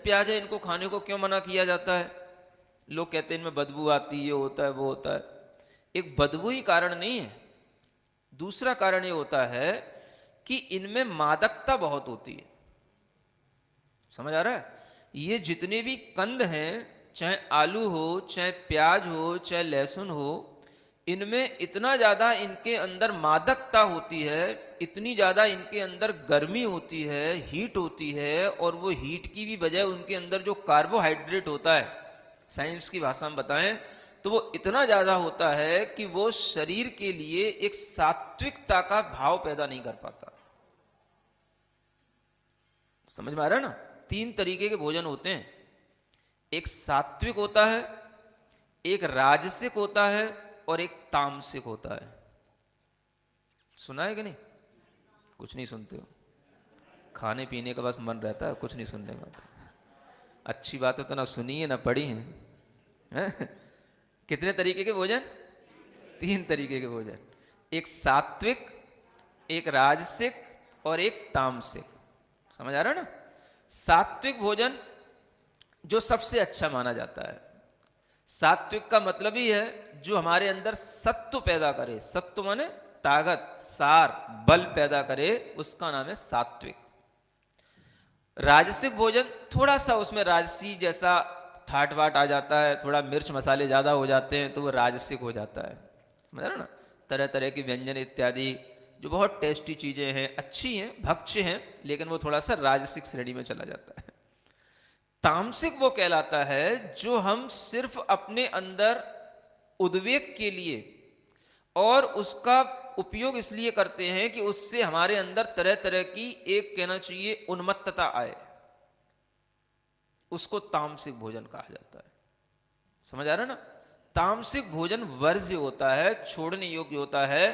प्याज है, इनको खाने को क्यों मना किया जाता है? लोग कहते हैं इनमें बदबू आती है, ये होता है वो होता है। एक बदबू ही कारण नहीं है, दूसरा कारण ये होता है कि इनमें मादकता बहुत होती है। समझ आ रहा है? ये जितने भी कंद हैं, चाहे आलू हो, चाहे प्याज हो, चाहे लहसुन हो, इनमें इतना ज़्यादा इनके अंदर मादकता होती है, इतनी ज़्यादा इनके अंदर गर्मी होती है, हीट होती है, और वो हीट की भी वजह उनके अंदर जो कार्बोहाइड्रेट होता है, साइंस की भाषा में बताएं तो वो इतना ज़्यादा होता है कि वो शरीर के लिए एक सात्विकता का भाव पैदा नहीं कर पाता। समझ में आ रहा है ना? 3 तरीके के भोजन होते हैं, एक सात्विक होता है, एक राजसिक होता है, और एक तामसिक होता है। सुना है कि नहीं? कुछ नहीं सुनते हो, खाने पीने का बस मन रहता है, कुछ नहीं सुनने का। अच्छी बात है तो ना सुनी है ना पढ़ी है। कितने तरीके के भोजन? 3 तरीके के भोजन, एक सात्विक, एक राजसिक और एक तामसिक। समझ आ रहा है ना? सात्विक भोजन जो सबसे अच्छा माना जाता है। सात्विक का मतलब ही है जो हमारे अंदर सत्व पैदा करे, सत्व माने ताकत, सार, बल पैदा करे, उसका नाम है सात्विक। राजसिक भोजन थोड़ा सा उसमें राजसी जैसा ठाट बाट आ जाता है, थोड़ा मिर्च मसाले ज़्यादा हो जाते हैं तो वो राजसिक हो जाता है। समझ रहे ना? तरह तरह के व्यंजन इत्यादि जो बहुत टेस्टी चीज़ें हैं, अच्छी हैं, भक्ष्य हैं, लेकिन वो थोड़ा सा राजसिक श्रेणी में चला जाता है। तामसिक वो कहलाता है जो हम सिर्फ अपने अंदर उद्वेग के लिए और उसका उपयोग इसलिए करते हैं कि उससे हमारे अंदर तरह तरह की, एक कहना चाहिए, उन्मत्तता आए, उसको तामसिक भोजन कहा जाता है। समझ आ रहा है ना? तामसिक भोजन वर्ज्य होता है, छोड़ने योग्य होता है।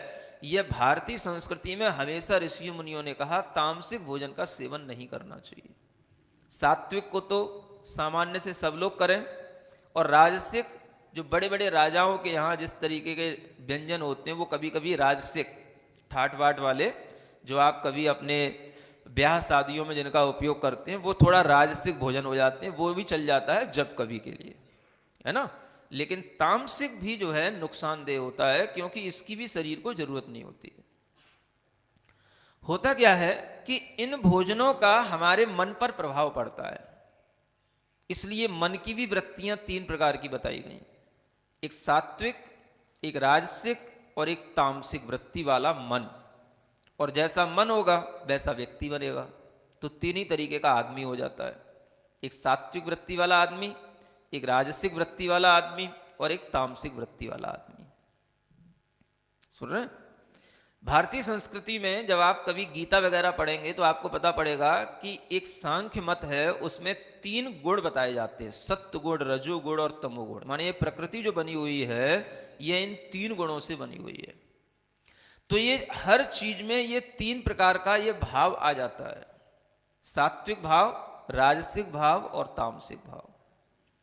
यह भारतीय संस्कृति में हमेशा ऋषियों मुनियों ने कहा तामसिक भोजन का सेवन नहीं करना चाहिए। सात्विक को तो सामान्य से सब लोग करें, और राजसिक जो बड़े बड़े राजाओं के यहाँ जिस तरीके के व्यंजन होते हैं वो कभी कभी राजसिक ठाट बाट वाले जो आप कभी अपने ब्याह शादियों में जिनका उपयोग करते हैं वो थोड़ा राजसिक भोजन हो जाते हैं, वो भी चल जाता है जब कभी के लिए, है ना? लेकिन तामसिक भी जो है नुकसानदेह होता है, क्योंकि इसकी भी शरीर को जरूरत नहीं होती है। होता क्या है कि इन भोजनों का हमारे मन पर प्रभाव पड़ता है, इसलिए मन की भी वृत्तियां 3 प्रकार की बताई गई, एक सात्विक, एक राजसिक और एक तामसिक वृत्ति वाला मन। और जैसा मन होगा वैसा व्यक्ति बनेगा। तो 3 ही तरीके का आदमी हो जाता है, एक सात्विक वृत्ति वाला आदमी, एक राजसिक वृत्ति वाला आदमी और एक तामसिक वृत्ति वाला आदमी। सुन रहे हैं? भारतीय संस्कृति में जब आप कभी गीता वगैरह पढ़ेंगे तो आपको पता पड़ेगा कि एक सांख्य मत है, उसमें 3 गुण बताए जाते हैं, सत्व गुण, रजोगुण और तमोगुण। माने ये प्रकृति जो बनी हुई है ये इन 3 गुणों से बनी हुई है। तो ये हर चीज में ये 3 प्रकार का ये भाव आ जाता है, सात्विक भाव, राजसिक भाव और तामसिक भाव।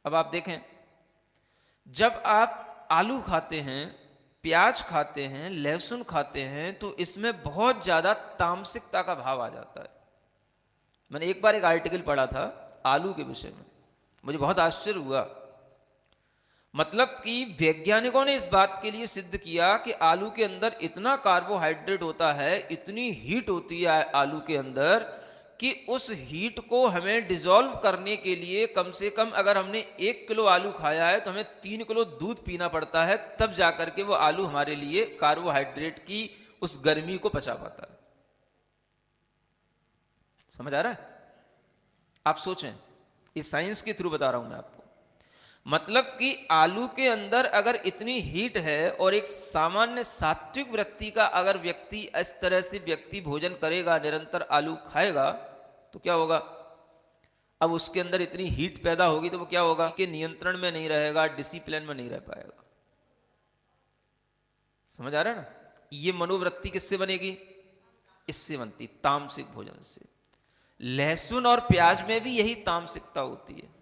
अब आप देखें, जब आप आलू खाते हैं, प्याज खाते हैं, लहसुन खाते हैं, तो इसमें बहुत ज्यादा तामसिकता का भाव आ जाता है। मैंने एक बार एक आर्टिकल पढ़ा था आलू के विषय में, मुझे बहुत आश्चर्य हुआ। मतलब कि वैज्ञानिकों ने इस बात के लिए सिद्ध किया कि आलू के अंदर इतना कार्बोहाइड्रेट होता है, इतनी हीट होती है आलू के अंदर, कि उस हीट को हमें डिसॉल्व करने के लिए कम से कम अगर हमने 1 किलो आलू खाया है तो हमें 3 किलो दूध पीना पड़ता है, तब जाकर के वो आलू हमारे लिए कार्बोहाइड्रेट की उस गर्मी को पचा पाता है। समझ आ रहा है? आप सोचें, इस साइंस के थ्रू बता रहा हूं मैं आपको। मतलब कि आलू के अंदर अगर इतनी हीट है और एक सामान्य सात्विक वृत्ति का अगर व्यक्ति इस तरह से व्यक्ति भोजन करेगा, निरंतर आलू खाएगा, तो क्या होगा? अब उसके अंदर इतनी हीट पैदा होगी तो वो क्या होगा कि नियंत्रण में नहीं रहेगा, डिसिप्लिन में नहीं रह पाएगा। समझ आ रहा है ना? ये मनोवृत्ति किससे बनेगी? इससे बनती, तामसिक भोजन से। लहसुन और प्याज में भी यही तामसिकता होती है।